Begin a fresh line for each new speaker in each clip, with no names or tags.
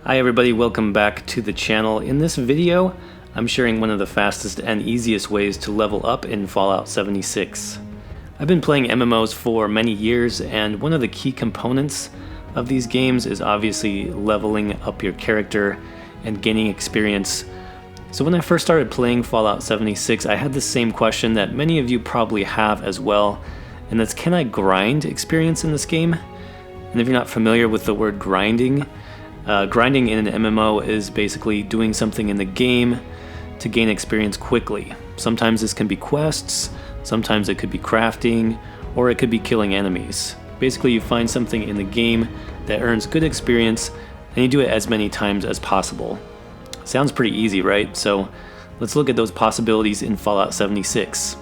Hi everybody, welcome back to the channel. In this video, I'm sharing one of the fastest and easiest ways to level up in Fallout 76. I've been playing MMOs for many years, and one of the key components of these games is obviously leveling up your character and gaining experience. So when I first started playing Fallout 76, I had the same question that many of you probably have as well, and that's, can I grind experience in this game? And if you're not familiar with the word grinding, grinding in an MMO is basically doing something in the game to gain experience quickly. Sometimes this can be quests, sometimes it could be crafting, or it could be killing enemies. Basically, you find something in the game that earns good experience, and you do it as many times as possible. Sounds pretty easy, right? So let's look at those possibilities in Fallout 76.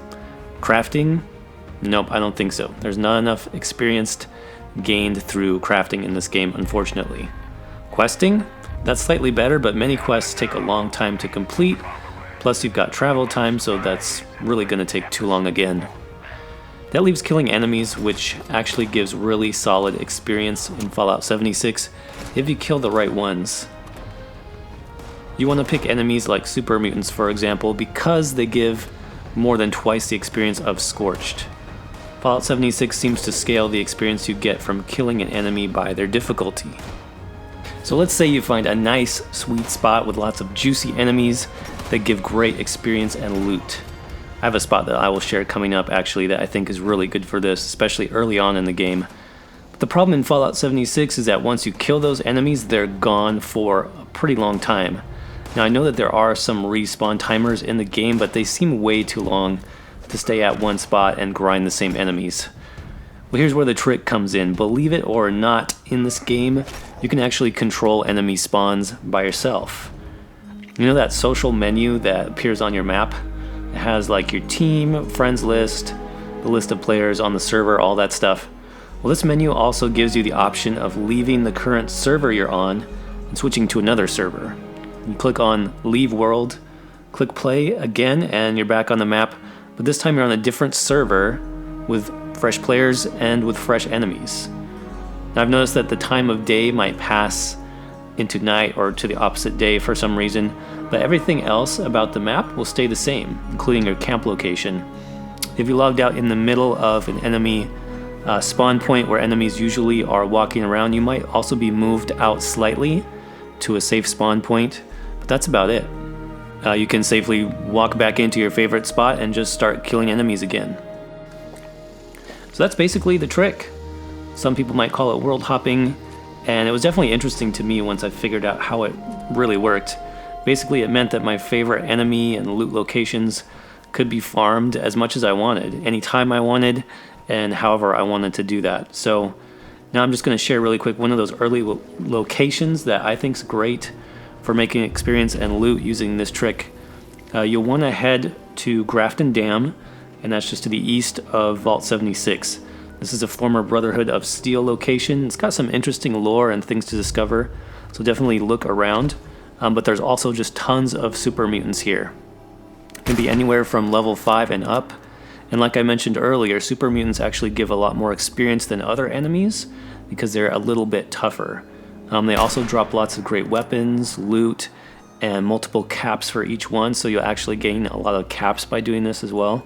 Crafting? Nope, I don't think so. There's not enough experience gained through crafting in this game, unfortunately. Questing? That's slightly better, but many quests take a long time to complete. Plus you've got travel time, so that's really going to take too long again. That leaves killing enemies, which actually gives really solid experience in Fallout 76 if you kill the right ones. You want to pick enemies like super mutants, for example, because they give more than twice the experience of Scorched. Fallout 76 seems to scale the experience you get from killing an enemy by their difficulty. So let's say you find a nice, sweet spot with lots of juicy enemies that give great experience and loot. I have a spot that I will share coming up actually that I think is really good for this, especially early on in the game. But the problem in Fallout 76 is that once you kill those enemies, they're gone for a pretty long time. Now I know that there are some respawn timers in the game, but they seem way too long to stay at one spot and grind the same enemies. Well, here's where the trick comes in. Believe it or not, in this game, you can actually control enemy spawns by yourself. You know that social menu that appears on your map? It has like your team, friends list, the list of players on the server, all that stuff. Well, this menu also gives you the option of leaving the current server you're on and switching to another server. You click on Leave World, click play again, and you're back on the map, but this time you're on a different server with fresh players and with fresh enemies. Now I've noticed that the time of day might pass into night or to the opposite day for some reason, but everything else about the map will stay the same, including your camp location. If you logged out in the middle of an enemy spawn point where enemies usually are walking around, you might also be moved out slightly to a safe spawn point, but that's about it. You can safely walk back into your favorite spot and just start killing enemies again. So that's basically the trick. Some people might call it world hopping, and it was definitely interesting to me once I figured out how it really worked. Basically, it meant that my favorite enemy and loot locations could be farmed as much as I wanted, anytime I wanted, and however I wanted to do that. So now I'm just going to share really quick one of those early locations that I think is great for making experience and loot using this trick. You'll want to head to Grafton Dam, and that's just to the east of Vault 76. This is a former Brotherhood of Steel location. It's got some interesting lore and things to discover, so definitely look around. But there's also just tons of super mutants here. It can be anywhere from level 5 and up. And like I mentioned earlier, super mutants actually give a lot more experience than other enemies because they're a little bit tougher. They also drop lots of great weapons, loot, and multiple caps for each one, so you'll actually gain a lot of caps by doing this as well.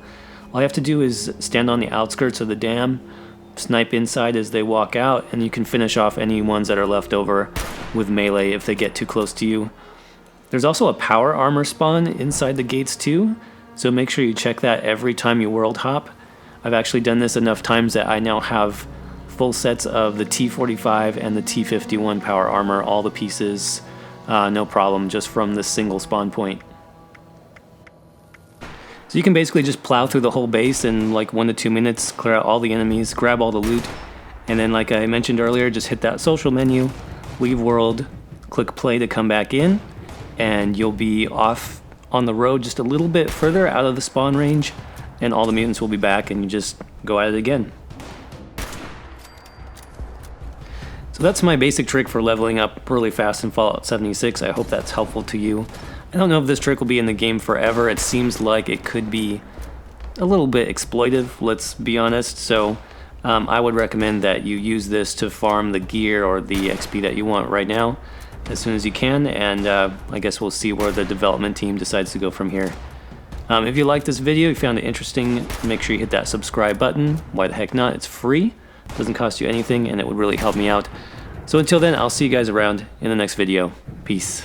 All you have to do is stand on the outskirts of the dam, snipe inside as they walk out, and you can finish off any ones that are left over with melee if they get too close to you. There's also a power armor spawn inside the gates too, so make sure you check that every time you world hop. I've actually done this enough times that I now have full sets of the T45 and the T51 power armor, all the pieces, no problem, just from this single spawn point. So you can basically just plow through the whole base in like 1 to 2 minutes, clear out all the enemies, grab all the loot, and then like I mentioned earlier, just hit that social menu, leave world, click play to come back in, and you'll be off on the road just a little bit further out of the spawn range, and all the mutants will be back and you just go at it again. So that's my basic trick for leveling up really fast in Fallout 76. I hope that's helpful to you. I don't know if this trick will be in the game forever. It seems like it could be a little bit exploitive, let's be honest. So I would recommend that you use this to farm the gear or the XP that you want right now. as soon as you can, and I guess we'll see where the development team decides to go from here. If you liked this video, you found it interesting, make sure you hit that subscribe button. Why the heck not? It's free, doesn't cost you anything, and it would really help me out. So until then, I'll see you guys around in the next video. Peace.